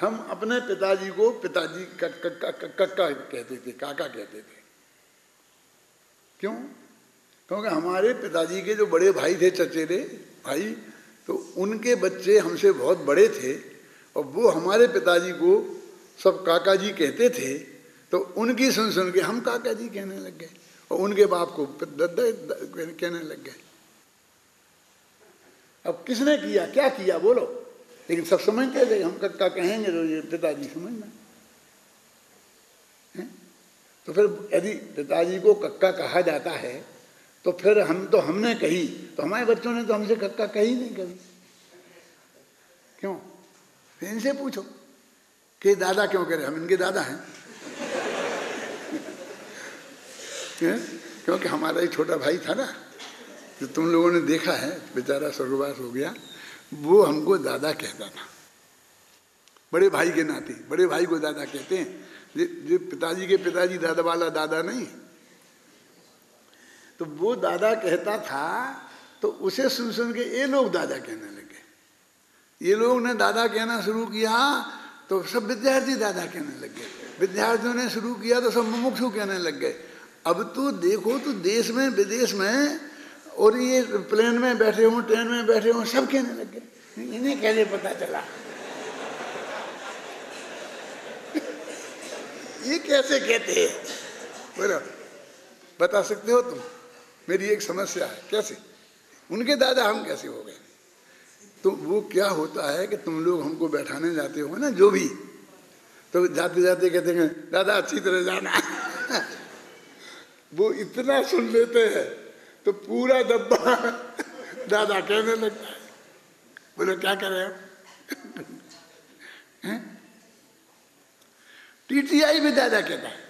हम अपने पिताजी को पिताजी कक्का कहते थे, काका कहते थे। क्यों? क्योंकि हमारे पिताजी के जो बड़े भाई थे, चचेरे भाई, तो उनके बच्चे हमसे बहुत बड़े थे और वो हमारे पिताजी को सब काका जी कहते थे। तो उनकी सुन सुन के हम काका जी कहने लग गए और उनके बाप को दादा कहने लग गए। अब किसने किया, क्या किया बोलो? लेकिन सब समझते थे हम कक्का कहेंगे तो ये पिताजी समझना है। तो फिर यदि पिताजी को कक्का कहा जाता है तो फिर हमने कही, तो हमारे बच्चों ने तो हमसे कक्का कही नहीं कभी। क्यों? इनसे पूछो कि दादा क्यों कह रहे, हम इनके दादा हैं। क्योंकि हमारा एक छोटा भाई था ना, जो तुम लोगों ने देखा है, बेचारा स्वर्गवास हो गया, वो हमको दादा कहता था, बड़े भाई के नाते। बड़े भाई को दादा कहते हैं, जो पिताजी के पिताजी दादा वाला दादा नहीं। तो वो दादा कहता था, तो उसे सुन सुन के ये लोग दादा कहने लगे। ये लोग ने दादा कहना शुरू किया तो सब विद्यार्थी दादा कहने लग गए। विद्यार्थियों ने शुरू किया तो सब मुमुक्षु कहने लग गए। अब तो देखो तो देश में विदेश में और ये प्लेन में बैठे हों, ट्रेन में बैठे हों, सब कहने लग गए। इन्हें कैसे पता चला? ये कैसे कहते हैं? बोलो, बता सकते हो तुम? मेरी एक समस्या है, कैसे उनके दादा हम कैसे हो गए? तो वो क्या होता है कि तुम लोग हमको बैठाने जाते हो ना, जो भी, तो जाते जाते कहते हैं दादा अच्छी तरह जाना। वो इतना सुन लेते हैं तो पूरा डब्बा दादा कहने लगता है। बोलो क्या कर रहे हो? टीटीआई भी दादा कहता है।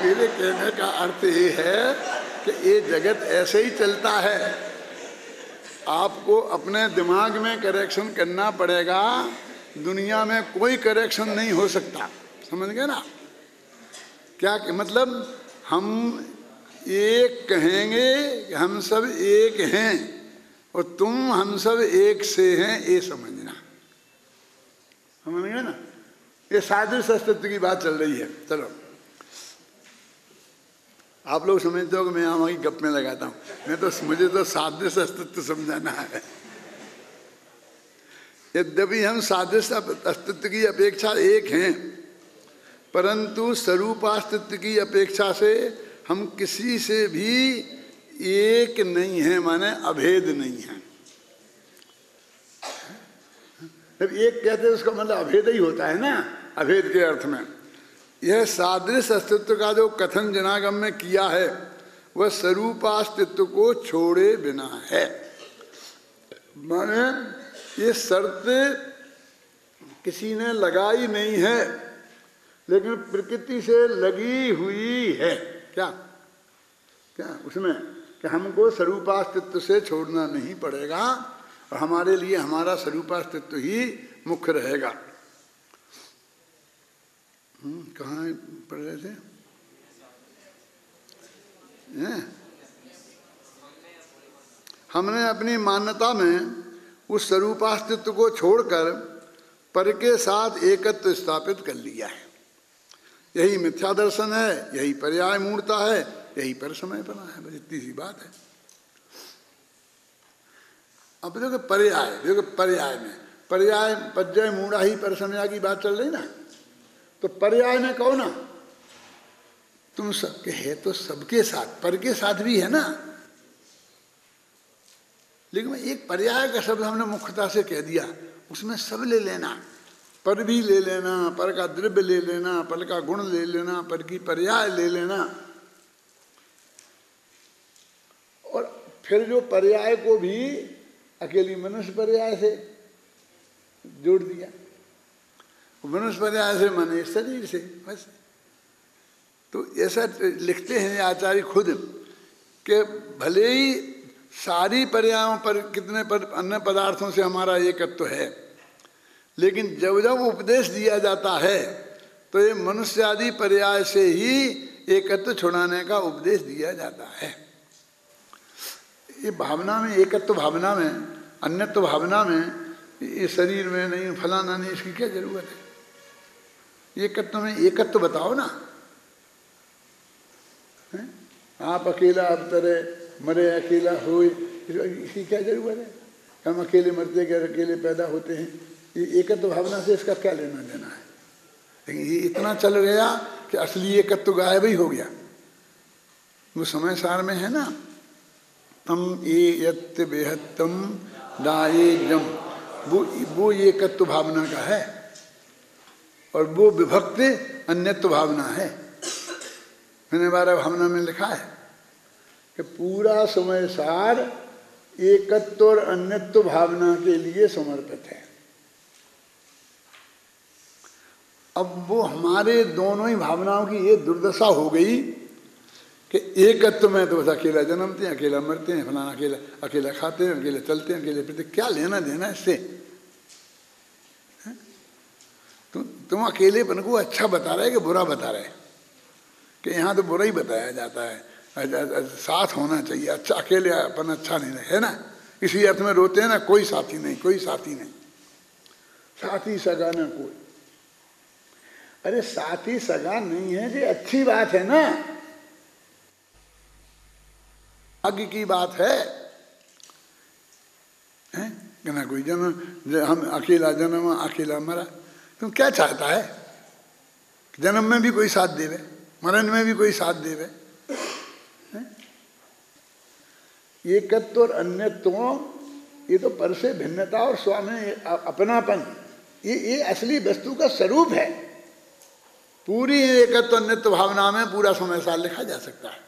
मेरे कहने का अर्थ ये है कि ये जगत ऐसे ही चलता है। आपको अपने दिमाग में करेक्शन करना पड़ेगा, दुनिया में कोई करेक्शन नहीं हो सकता। समझ गए ना? क्या मतलब? हम एक कहेंगे कि हम सब एक हैं और तुम हम सब एक से हैं, ये समझना। समझ गए ना? ये सादृश अस्तित्व की बात चल रही है। चलो, आप लोग समझते हो कि मैं वहीं गप में लगाता हूँ। मुझे तो सादृश अस्तित्व समझाना है। यद्यपि हम सादृश अस्तित्व की अपेक्षा एक हैं, परंतु स्वरूपास्तित्व की अपेक्षा से हम किसी से भी एक नहीं है, माने अभेद नहीं है। जब एक कहते हैं उसका मतलब अभेद ही होता है ना, अभेद के अर्थ में। यह सादृश अस्तित्व का जो कथन जनागम में किया है वह स्वरूपास्तित्व को छोड़े बिना है। माने ये शर्त किसी ने लगाई नहीं है, लेकिन प्रकृति से लगी हुई है। क्या क्या उसमें कि हमको स्वरूपास्तित्व से छोड़ना नहीं पड़ेगा और हमारे लिए हमारा स्वरूपास्तित्व ही मुख्य रहेगा। कहाँ पढ़ रहे थे? हमने अपनी मान्यता में उस स्वरूपास्तित्व को छोड़कर पर के साथ एकत्व स्थापित कर लिया है। यही मिथ्या दर्शन है, यही पर्याय मूर्ता है, यही पर समयपना है। बस इतनी सी बात है। अब देखो पर्याय, देखो पर्याय में पर्याय पज्जय मूढ़ा ही पर समय की बात चल रही ना, तो पर्याय में कहो ना तुम सबके है तो सबके साथ, पर के साथ भी है ना। लेकिन एक पर्याय का शब्द हमने मुख्यता से कह दिया, उसमें सब ले लेना, पर भी ले लेना, पर का द्रव्य ले लेना, पर का गुण ले लेना, पर की पर्याय ले लेना। और फिर जो पर्याय को भी अकेली मनुष्य पर्याय से जोड़ दिया। मनुष्य पर्याय से माने शरीर से, बस। तो ऐसा लिखते हैं आचार्य खुद कि भले ही सारी पर्यायों पर कितने पर अन्य पदार्थों से हमारा एकत्व है, लेकिन जब जब उपदेश दिया जाता है तो ये मनुष्य आदि पर्याय से ही एकत्व छुड़ाने का उपदेश दिया जाता है। ये भावना में, एकत्व भावना में अन्यत्व भावना में ये शरीर में नहीं, फलाना नहीं, इसकी क्या जरूरत है? एकत्व में एकत्व बताओ ना। है? आप अकेला अवतरे, मरे अकेला होए, इसकी क्या जरूरत है? हम अकेले मरते क्या, अकेले पैदा होते हैं, ये एकत्व भावना से इसका क्या लेना देना है? लेकिन ये इतना चल गया कि असली एकत्व गायब ही हो गया। वो समय सार में है ना, तम ए यत् बेहत्तम दाये जम, वो एकत्व भावना का है, और वो विभक्त अन्यत्व भावना है। मैंने 12 भावना में लिखा है कि पूरा समय सार एकत्व और अन्यत्व भावना के लिए समर्पित है। अब वो हमारे दोनों ही भावनाओं की ये दुर्दशा हो गई कि एकत्व में तो बस अकेला जन्मते हैं, अकेला मरते हैं, फलाना अकेला, अकेला खाते हैं, अकेले चलते हैं, अकेले फिरते, क्या लेना देना इससे? तुम अकेलेपन को अच्छा बता रहे कि बुरा बता रहे? कि यहाँ तो बुरा ही बताया जाता है, साथ होना चाहिए, अच्छा अकेले अपन अच्छा नहीं है ना। इसी अर्थ में रोते हैं ना, कोई साथी नहीं, कोई साथी नहीं, साथी सगा ना कोई। अरे साथी सगा नहीं है, ये अच्छी बात है ना, भाग्य की बात है, हैं? कि ना कोई जन्म, हम अकेला जन्म अकेला मरा। तुम क्या चाहता है? जन्म में भी कोई साथ देवे, मरण में भी कोई साथ देवे। एकत्व और अन्यत्व, ये तो पर से भिन्नता और स्वामी अपनापन, ये असली वस्तु का स्वरूप है। पूरी एकत्व अन्यत्व भावना में पूरा समय साल लिखा जा सकता है,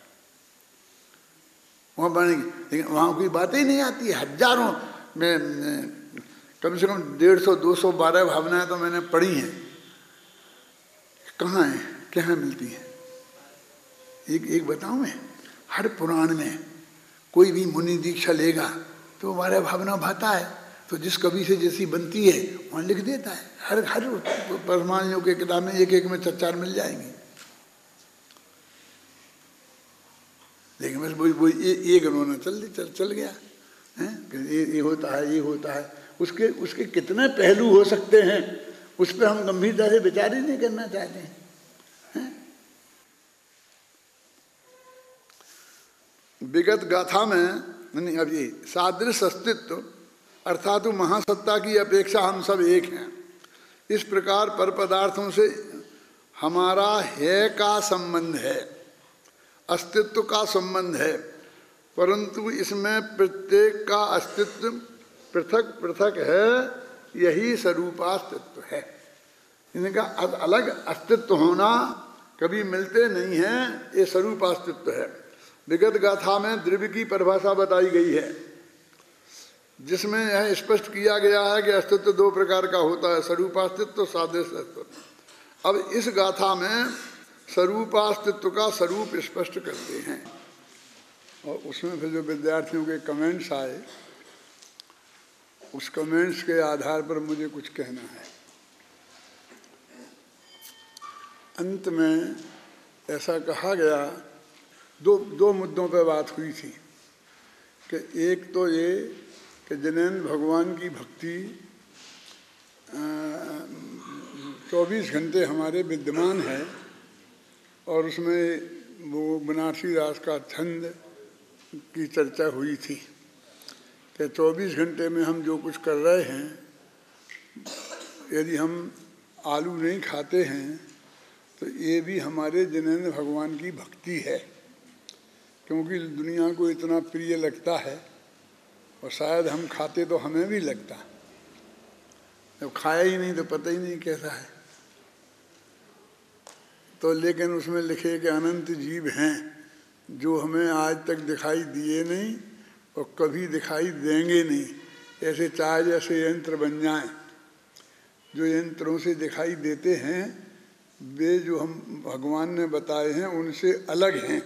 वहाँ बनेगी। लेकिन वहाँ कोई बातें ही नहीं आती है। हजारों में कम से कम 150-212 भावनाएं तो मैंने पढ़ी हैं। कहाँ हैं, कहाँ मिलती हैं? एक बताऊँ मैं, हर पुराण में कोई भी मुनि दीक्षा लेगा तो 12 भावना भाता है, तो जिस कवि से जैसी बनती है वहाँ लिख देता है। हर परमाणु के किताब में एक में 4 मिल जाएंगी। लेकिन बस वो ये गणना चल गया है कि ये होता है, ये होता है। उसके कितने पहलू हो सकते हैं, उस पर हम गंभीरता से विचार ही नहीं करना चाहते हैं। विगत गाथा में अब ये सादृश अस्तित्व अर्थात महासत्ता की अपेक्षा हम सब एक हैं, इस प्रकार पर पदार्थों से हमारा है का संबंध है, अस्तित्व का संबंध है, परंतु इसमें प्रत्येक का अस्तित्व पृथक पृथक है, यही स्वरूपास्तित्व है। इनका अलग अस्तित्व होना कभी मिलते नहीं है, ये स्वरूपास्तित्व है। विगत गाथा में द्रव्य की परिभाषा बताई गई है, जिसमें यह स्पष्ट किया गया है कि अस्तित्व 2 प्रकार का होता है, स्वरूपास्तित्व, सादृश अस्तित्व। अब इस गाथा में स्वरूपास्तित्व का स्वरूप स्पष्ट करते हैं, और उसमें फिर जो विद्यार्थियों के कमेंट्स आए, उस कमेंट्स के आधार पर मुझे कुछ कहना है। अंत में ऐसा कहा गया, दो मुद्दों पर बात हुई थी कि एक तो ये कि जिनेंद्र भगवान की भक्ति 24 घंटे हमारे विद्यमान है, और उसमें वो बनारसी दास का छंद की चर्चा हुई थी कि 24 घंटे में हम जो कुछ कर रहे हैं, यदि हम आलू नहीं खाते हैं तो ये भी हमारे जिनेंद्र भगवान की भक्ति है, क्योंकि दुनिया को इतना प्रिय लगता है, और शायद हम खाते तो हमें भी लगता, जब खाया ही नहीं तो पता ही नहीं कैसा है। तो लेकिन उसमें लिखे कि अनंत जीव हैं जो हमें आज तक दिखाई दिए नहीं और कभी दिखाई देंगे नहीं, ऐसे चाहे जैसे यंत्र बन जाएं। जो यंत्रों से दिखाई देते हैं वे जो हम भगवान ने बताए हैं उनसे अलग हैं,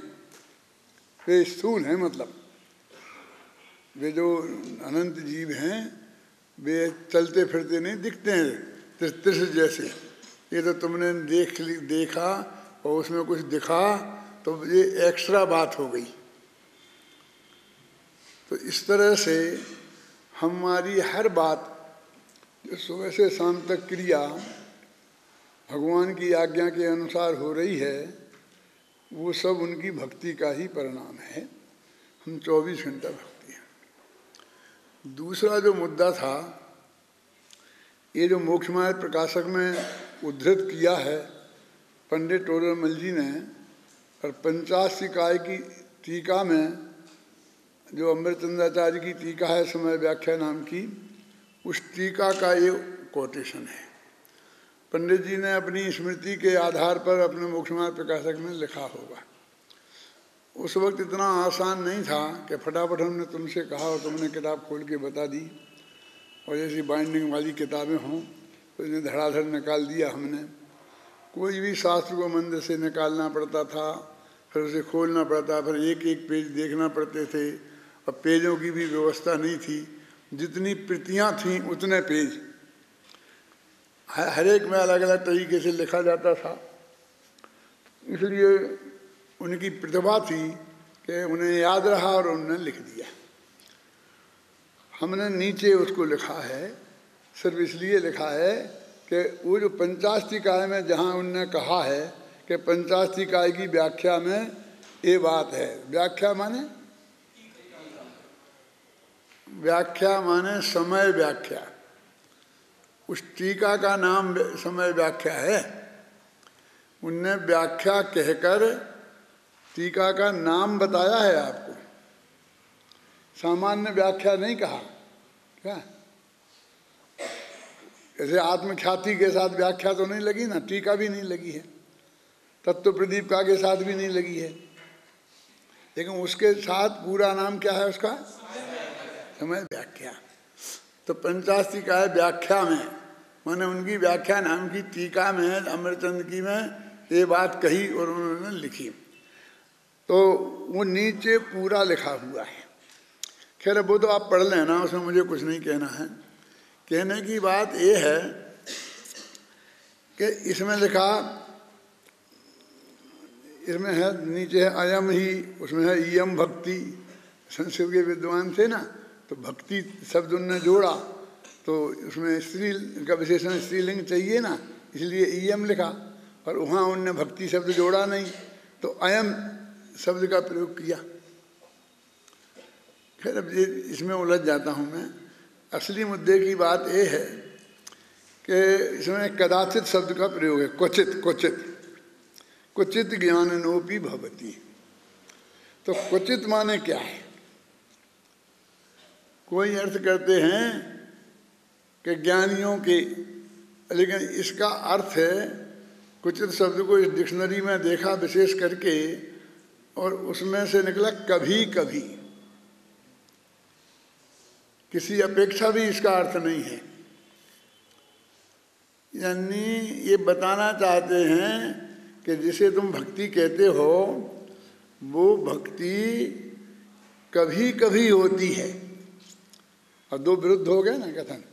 वे स्थूल हैं। मतलब वे जो अनंत जीव हैं वे चलते फिरते नहीं दिखते हैं त्रिश जैसे। ये तो तुमने देखा और उसमें कुछ दिखा तो ये एक्स्ट्रा बात हो गई। तो इस तरह से हमारी हर बात जो सुबह से शाम तक क्रिया भगवान की आज्ञा के अनुसार हो रही है, वो सब उनकी भक्ति का ही परिणाम है। हम 24 घंटा भक्ति हैं। दूसरा जो मुद्दा था, ये जो मोक्षमार्ग प्रकाशक में उद्धृत किया है पंडित टोडरमल जी ने, और 50 काय की टीका में जो अमृतचंद्राचार्य की टीका है समय व्याख्या नाम की, उस टीका का ये कोटेशन है। पंडित जी ने अपनी स्मृति के आधार पर अपने मोक्षमार्ग प्रकाशक में लिखा होगा। उस वक्त इतना आसान नहीं था कि फटाफट हमने तुमसे कहा और तुमने किताब खोल के बता दी, और जैसी बाइंडिंग वाली किताबें हों तो इन्हें धड़ाधड़ निकाल दिया हमने। कोई भी शास्त्र को मंदिर से निकालना पड़ता था, फिर उसे खोलना पड़ता, फिर एक एक पेज देखना पड़ते थे, और पेजों की भी व्यवस्था नहीं थी। जितनी प्रतियाँ थीं उतने पेज, हर एक में अलग अलग तरीके से लिखा जाता था। इसलिए उनकी प्रतिभा थी कि उन्हें याद रहा और उन्होंने लिख दिया। हमने नीचे उसको लिखा है, सिर्फ इसलिए लिखा है कि वो जो 50 काय में जहाँ उनने कहा है कि 50 काय की व्याख्या में ये बात है। व्याख्या माने समय व्याख्या। उस टीका का नाम समय व्याख्या है। उनने व्याख्या कहकर टीका का नाम बताया है आपको, सामान्य व्याख्या नहीं कहा। क्या ऐसे आत्मख्याति के साथ व्याख्या तो नहीं लगी ना, टीका भी नहीं लगी है, तत्व प्रदीप का के साथ भी नहीं लगी है, लेकिन उसके साथ पूरा नाम क्या है उसका? समय व्याख्या। तो 50 काय व्याख्या में, मैंने उनकी व्याख्या नाम की टीका में अमृतचंद की में ये बात कही और उन्होंने लिखी। तो वो नीचे पूरा लिखा हुआ है। खैर वो तो आप पढ़ लेना, उसमें मुझे कुछ नहीं कहना है। कहने की बात ये है कि इसमें लिखा, इसमें है नीचे है अयम ही, उसमें है इयम भक्ति। संस्कृत के विद्वान थे ना, तो भक्ति शब्द उनने जोड़ा, तो उसमें स्त्री का विशेषण स्त्रीलिंग चाहिए ना, इसलिए इयम लिखा, और वहाँ उनने भक्ति शब्द जोड़ा नहीं, तो अयम शब्द का प्रयोग किया। खैर अब ये इसमें उलझ जाता हूँ मैं। असली मुद्दे की बात ये है कि इसमें कदाचित शब्द का प्रयोग है, क्वचित क्वचित क्वचित ज्ञाननोपि भवति। तो क्वचित माने क्या है? कोई अर्थ करते हैं कि ज्ञानियों के, लेकिन इसका अर्थ है, क्वचित शब्द को इस डिक्शनरी में देखा विशेष करके, और उसमें से निकला कभी कभी। किसी अपेक्षा भी इसका अर्थ नहीं है। यानी ये बताना चाहते हैं कि जिसे तुम भक्ति कहते हो वो भक्ति कभी कभी होती है। और दो विरुद्ध हो गए ना कथन।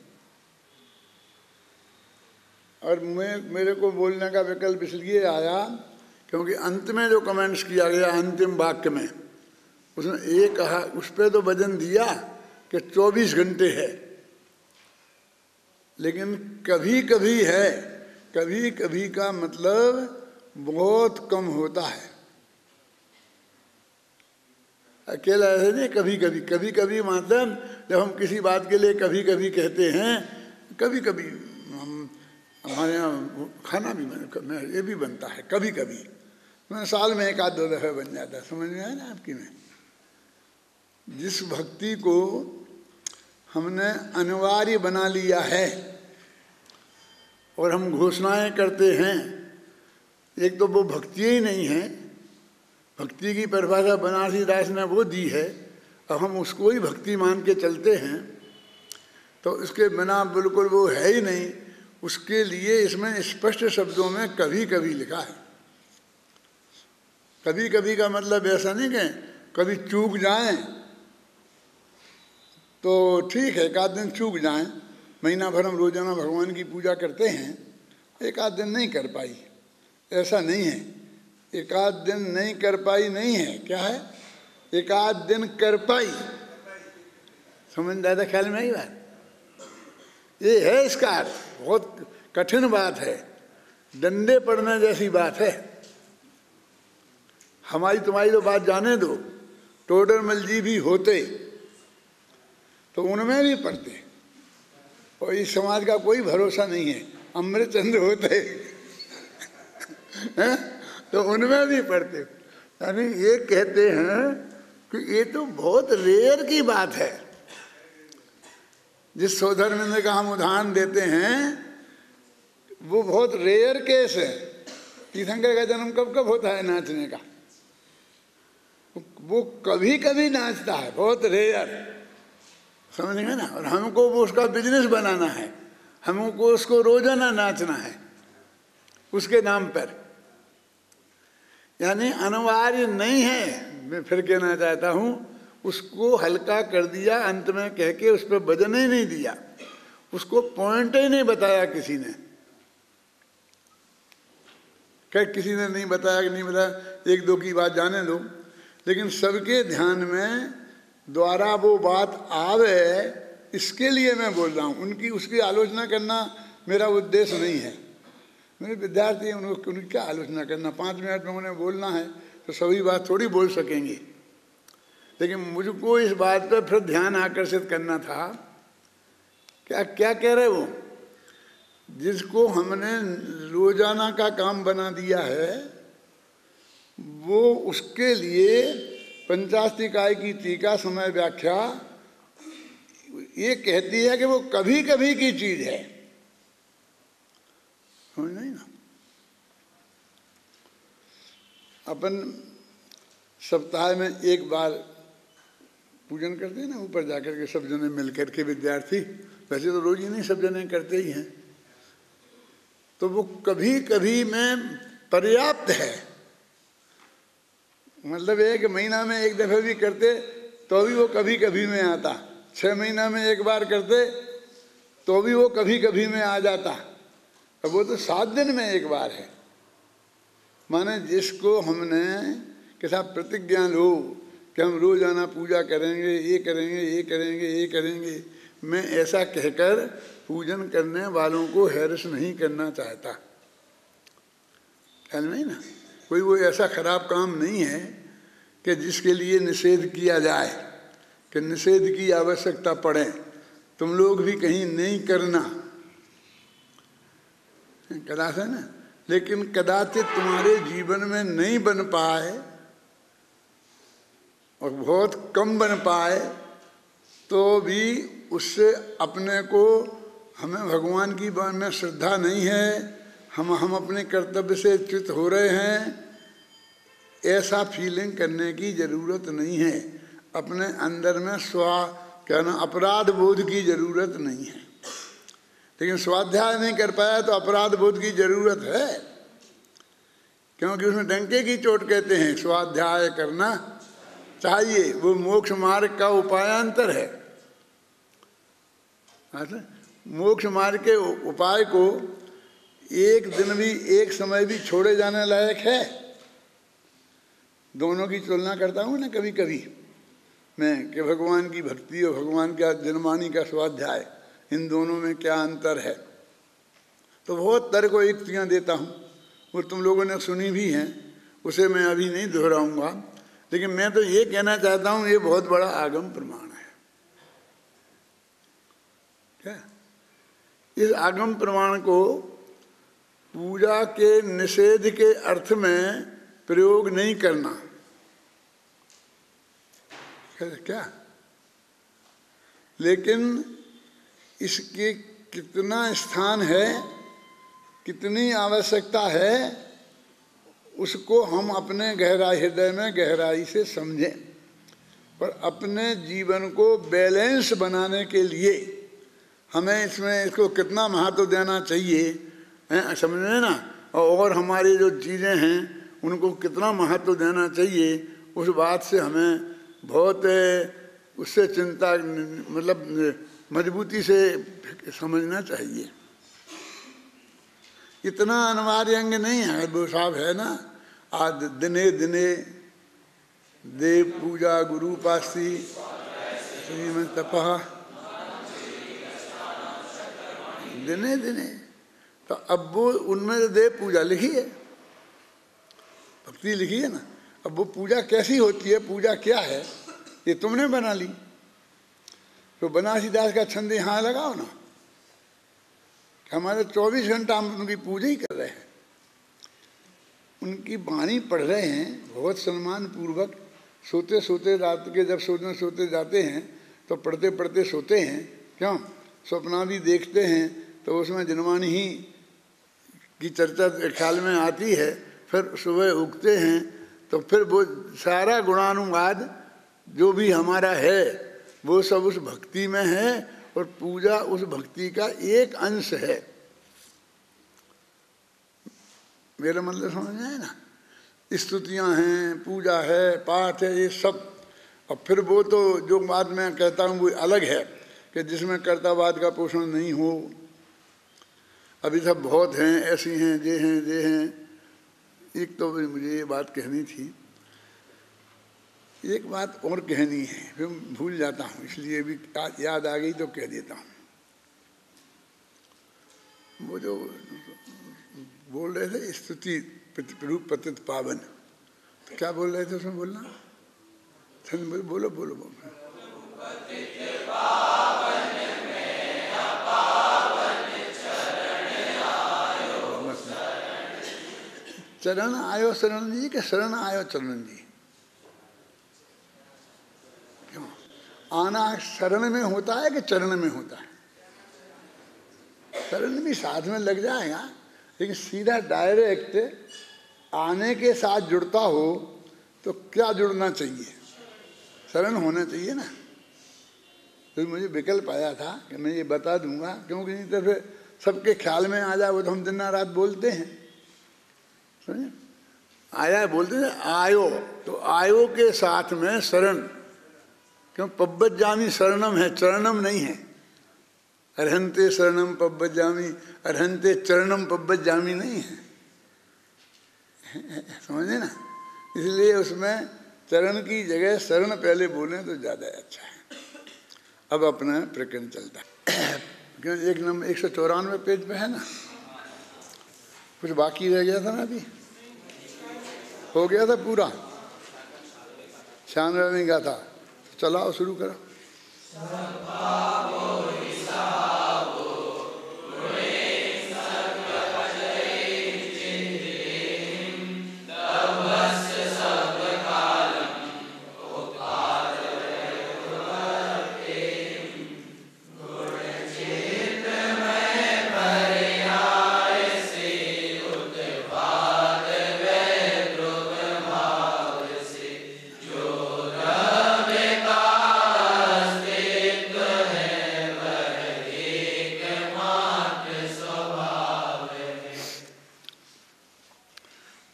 और मेरे को बोलने का विकल्प इसलिए आया क्योंकि अंत में जो कमेंट्स किया गया अंतिम वाक्य में, उसने ये कहा, उस पर तो वजन दिया कि 24 घंटे है, लेकिन कभी कभी है। कभी कभी का मतलब बहुत कम होता है। अकेला ऐसे नहीं, कभी कभी। कभी कभी मतलब जब हम किसी बात के लिए कभी कभी कहते हैं, कभी कभी हमारे यहाँ खाना भी ये भी बनता है कभी कभी, मैंने साल में 1-2 दफे बन जाता है। समझ में आया ना आपकी? में जिस भक्ति को हमने अनिवार्य बना लिया है और हम घोषणाएं करते हैं, एक तो वो भक्ति ही नहीं है। भक्ति की परिभाषा बनारसी दास ने वो दी है, अब हम उसको ही भक्ति मान के चलते हैं, तो इसके बिना बिल्कुल वो है ही नहीं। उसके लिए इसमें स्पष्ट शब्दों में कभी कभी लिखा है। कभी कभी का मतलब ऐसा नहीं कि कभी चूक जाएं तो ठीक है, 1-8 दिन चूक जाएं। महीना भर हम रोजाना भगवान की पूजा करते हैं, 1-8 दिन नहीं कर पाई, ऐसा नहीं है। 1-8 दिन नहीं कर पाई नहीं है, क्या है? 1-8 दिन कर पाई। समझ ज़्यादा ख्याल में आई बात? ये है इसका अर्थ। बहुत कठिन बात है, डंडे पड़ने जैसी बात है। हमारी तुम्हारी तो बात जाने दो, टोडरमल जी भी होते तो उनमें भी पढ़ते, और इस समाज का कोई भरोसा नहीं है। अमृतचंद्र होते हैं तो उनमें भी पढ़ते। यानी ये कहते हैं कि ये तो बहुत रेयर की बात है। जिस सौधर्मेंद्र का हम उदाहरण देते हैं वो बहुत रेयर केस है। तीर्थंकर का जन्म कब कब होता है नाचने का? वो कभी कभी नाचता है, बहुत रेयर, समझ गए ना। और हमको वो उसका बिजनेस बनाना है, हमको उसको रोजाना नाचना है उसके नाम पर। यानी अनिवार्य नहीं है, मैं फिर कहना चाहता हूँ, उसको हल्का कर दिया अंत में कह के, उस पर वजन ही नहीं दिया, उसको पॉइंट ही नहीं बताया किसी ने। खैर किसी ने नहीं बताया कि नहीं बताया, एक दो की बात जाने दो, लेकिन सबके ध्यान में द्वारा वो बात आवे इसके लिए मैं बोल रहा हूँ। उनकी उसकी आलोचना करना मेरा उद्देश्य नहीं है। मेरे विद्यार्थी हैं, उनकी क्या आलोचना करना, 5 मिनट में उन्हें बोलना है तो सभी बात थोड़ी बोल सकेंगे। लेकिन मुझको इस बात पर फिर ध्यान आकर्षित करना था। क्या क्या कह रहे वो? जिसको हमने रोजाना का काम बना दिया है वो उसके लिए पंचाशतिकाय की टीका समय व्याख्या ये कहती है कि वो कभी कभी की चीज है। समझ नहीं ना? अपन सप्ताह में एक बार पूजन करते हैं ना, ऊपर जाकर के सब जने मिलकर के विद्यार्थी, वैसे तो रोज ही नहीं सब जने करते ही हैं, तो वो कभी कभी में पर्याप्त है। मतलब एक महीना में एक दफे भी करते तो भी वो कभी कभी में आता, 6 महीना में एक बार करते तो भी वो कभी कभी में आ जाता। अब वो तो 7 दिन में एक बार है। माने जिसको हमने के साथ प्रतिज्ञा लो कि हम रोजाना पूजा करेंगे, ये करेंगे, ये करेंगे, ये करेंगे, मैं ऐसा कहकर पूजन करने वालों को हैरस नहीं करना चाहता। ख्याल नहीं ना? कोई वो ऐसा खराब काम नहीं है कि जिसके लिए निषेध किया जाए, कि निषेध की आवश्यकता पड़े। तुम लोग भी कहीं नहीं करना, कदाचित है ना, लेकिन कदाचित तुम्हारे जीवन में नहीं बन पाए और बहुत कम बन पाए तो भी उससे अपने को, हमें भगवान की बात में श्रद्धा नहीं है, हम अपने कर्तव्य से च्युत हो रहे हैं, ऐसा फीलिंग करने की जरूरत नहीं है। अपने अंदर में क्या ना अपराध बोध की जरूरत नहीं है। लेकिन स्वाध्याय नहीं कर पाया तो अपराध बोध की जरूरत है, क्योंकि उसमें डंके की चोट कहते हैं स्वाध्याय करना चाहिए, वो मोक्ष मार्ग का उपायांतर है। मोक्ष मार्ग के उपाय को एक दिन भी, एक समय भी छोड़े जाने लायक है। दोनों की तुलना करता हूँ ना कभी कभी मैं, कि भगवान की भक्ति और भगवान का जनमानी का स्वाध्याय, इन दोनों में क्या अंतर है। तो बहुत तर्क और युक्तियाँ देता हूँ, वो तुम लोगों ने सुनी भी हैं, उसे मैं अभी नहीं दोहराऊंगा। लेकिन मैं तो ये कहना चाहता हूँ, ये बहुत बड़ा आगम प्रमाण है। क्या इस आगम प्रमाण को पूजा के निषेध के अर्थ में प्रयोग नहीं करना, क्या, लेकिन इसके कितना स्थान है, कितनी आवश्यकता है, उसको हम अपने गहराई हृदय में गहराई से समझें। पर अपने जीवन को बैलेंस बनाने के लिए हमें इसको कितना महत्व देना चाहिए, समझे ना, और हमारी जो चीज़ें हैं उनको कितना महत्व देना चाहिए, उस बात से हमें बहुत उससे चिंता, मतलब मजबूती से समझना चाहिए। इतना अनिवार्य अंग नहीं है। वो साहब है ना, आज दिने दिने देव पूजा गुरु पासी श्रीमन तपः दिने दिने। तो अब वो उनमें देव पूजा लिखी है, भक्ति लिखी है ना। अब वो पूजा कैसी होती है, पूजा क्या है, ये तुमने बना ली। तो बनारसी दास का छंद यहाँ लगाओ ना, हमारे 24 घंटा हम उनकी पूजा ही कर रहे हैं, उनकी वाणी पढ़ रहे हैं बहुत सम्मान पूर्वक। सोते सोते रात के जब सोते जाते हैं तो पढ़ते पढ़ते सोते हैं, क्यों, सपना भी देखते हैं, तो उसमें जनवाणी ही की चर्चा ख्याल में आती है। फिर सुबह उगते हैं तो फिर वो सारा गुणानुवाद जो भी हमारा है वो सब उस भक्ति में है, और पूजा उस भक्ति का एक अंश है। मेरा मतलब समझ में आए ना। स्तुतियाँ हैं, पूजा है, पाठ है, ये सब। और फिर वो तो जो बात मैं कहता हूँ वो अलग है कि जिसमें कर्तावाद का पोषण नहीं हो। अभी सब बहुत हैं, ऐसी हैं, ये हैं, ये हैं। एक तो मुझे ये बात कहनी थी, एक बात और कहनी है, फिर भूल जाता हूँ, इसलिए भी याद आ गई तो कह देता हूँ। वो जो बोल रहे थे स्तुति रूप पतित पावन, तो क्या बोल रहे थे उसमें, बोलना बोलो बोलो बोलो, बोलो। चरण आयो शरण जी के शरण आयो चरण जी। क्यों आना शरण में होता है कि चरण में होता है? शरण भी साथ में लग जाएगा, लेकिन सीधा डायरेक्ट आने के साथ जुड़ता हो तो क्या जुड़ना चाहिए? शरण होना चाहिए ना। तो मुझे विकल्प आया था कि मैं ये बता दूंगा, क्योंकि नहीं तो फिर सबके ख्याल में आ जाए, वो तो हम दिन रात बोलते हैं। समझे? आया बोलते हैं आयो, तो आयो के साथ में शरण, क्यों पब्बजामी शरणम है, चरणम नहीं है। अरहंते शरणम पब्बजामी, अरहंते चरणम पब्बजामी नहीं है, समझे ना। इसलिए उसमें चरण की जगह शरण पहले बोलें तो ज़्यादा अच्छा है। अब अपना प्रकरण चलता है, क्यों 194 पेज पे है ना, कुछ बाकी रह गया था ना, अभी हो गया था पूरा, 96 का था। चलाओ शुरू करो।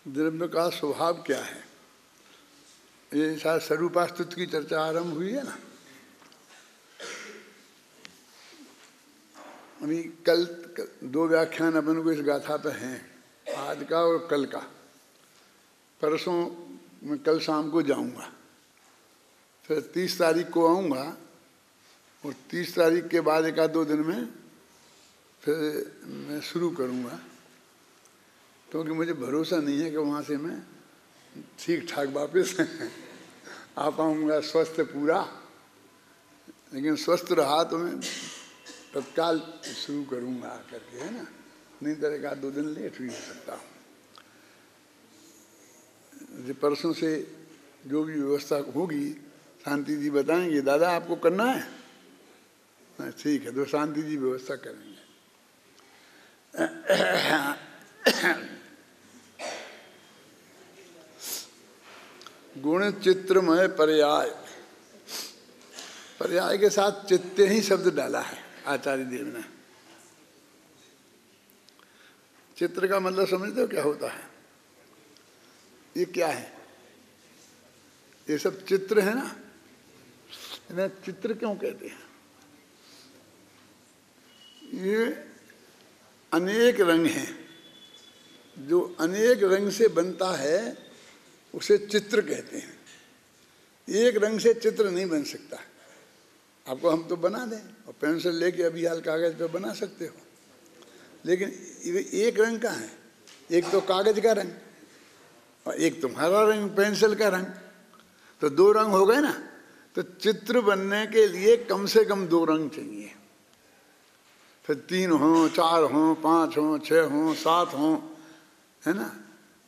द्रव्य का स्वभाव क्या है, ये शायद स्वरूपास्तुत की चर्चा आरंभ हुई है ना। अभी कल 2 व्याख्यान अपन को इस गाथा पे हैं, आज का और कल का। परसों मैं कल शाम को जाऊंगा, फिर 30 तारीख को आऊँगा, और 30 तारीख के बाद 1-2 दिन में फिर मैं शुरू करूँगा, क्योंकि मुझे भरोसा नहीं है कि वहाँ से मैं ठीक ठाक वापस आ पाऊँगा स्वस्थ पूरा। लेकिन स्वस्थ रहा तो मैं तत्काल शुरू करूँगा आकर के, है ना। नहीं तो 1-2 दिन लेट भी हो सकता हूँ। परसों से जो भी व्यवस्था होगी शांति जी बताएंगे, दादा आपको करना है, ठीक है, तो शांति जी व्यवस्था करेंगे। गुण चित्रमय पर्याय, पर्याय के साथ चित्ते ही शब्द डाला है आचार्य देव ने। चित्र का मतलब समझते हो क्या होता है? ये क्या है? ये सब चित्र है ना, इन्हें चित्र क्यों कहते हैं? ये अनेक रंग हैं, जो अनेक रंग से बनता है उसे चित्र कहते हैं। एक रंग से चित्र नहीं बन सकता, आपको हम तो बना दें, और पेंसिल लेके अभी हाल कागज पे बना सकते हो, लेकिन एक रंग का है, एक तो कागज का रंग और एक तुम्हारा रंग पेंसिल का रंग, तो दो रंग हो गए ना। तो चित्र बनने के लिए कम से कम दो रंग चाहिए, फिर 3 हो, 4 हो, 5 हो, 6 हो, 7 हो, है ना।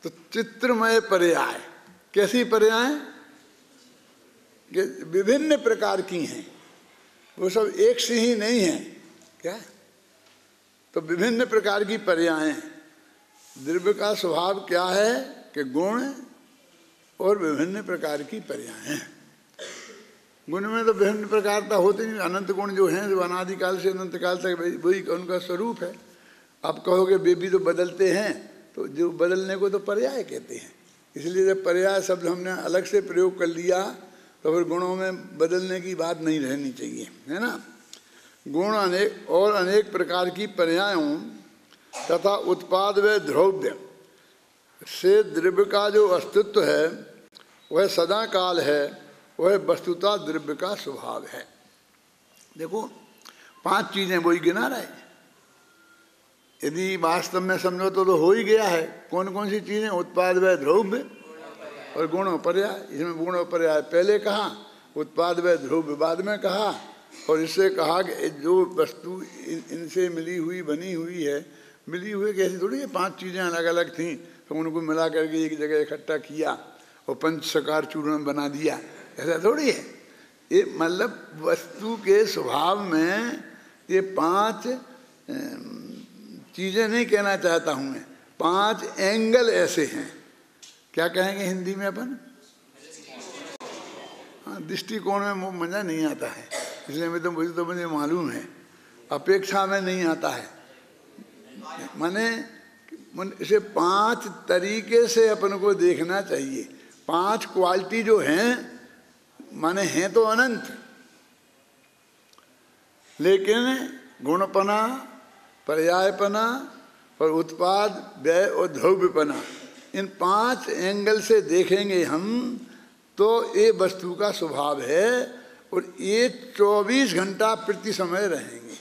तो चित्रमय पर्याय, कैसी पर्याय कि विभिन्न प्रकार की हैं, वो सब एक सी ही नहीं है क्या। तो विभिन्न प्रकार की पर्याय। द्रव्य का स्वभाव क्या है कि गुण और विभिन्न प्रकार की पर्याय। गुण में तो विभिन्न प्रकार का होते नहीं, अनंत गुण जो हैं, जो अनादिकाल से अनंत काल तक वही उनका स्वरूप है। आप कहोगे वे भी तो बदलते हैं, तो जो बदलने को तो पर्याय कहते हैं। इसलिए जब पर्याय शब्द हमने अलग से प्रयोग कर लिया तो फिर गुणों में बदलने की बात नहीं रहनी चाहिए, है ना। गुण अनेक प्रकार की पर्यायों तथा उत्पाद व द्रव्य से द्रव्य का जो अस्तित्व है वह सदा काल है, वह वस्तुतः द्रव्य का स्वभाव है। देखो 5 चीजें वही गिना रहे, यदि वास्तव में समझो तो हो ही गया है। कौन कौन सी चीजें? उत्पाद व द्रव्य और गुण पर्याय। इसमें गुण पर्याय पहले कहा, उत्पाद व द्रव्य बाद में कहा, और इससे कहा कि जो वस्तु इनसे मिली हुई बनी हुई है, मिली हुई कैसी थोड़ी है, 5 चीजें अलग अलग थीं तो उनको मिला करके एक जगह इकट्ठा किया और पंचसकार चूर्ण बना दिया, ऐसा थोड़ी है। ये मतलब वस्तु के स्वभाव में ये 5 चीजें नहीं कहना चाहता हूं मैं, 5 एंगल ऐसे हैं। क्या कहेंगे हिंदी में अपन? हाँ, दृष्टिकोण में मजा नहीं आता है, इसलिए मैं तो मुझे मालूम है, अपेक्षा में नहीं आता है। माने इसे 5 तरीके से अपन को देखना चाहिए। 5 क्वालिटी जो हैं, माने हैं तो अनंत, लेकिन गुणपना, पर्यायपना और उत्पाद व्यय और द्रव्यपना, इन 5 एंगल से देखेंगे हम तो ये वस्तु का स्वभाव है, और ये 24 घंटा प्रति समय रहेंगे।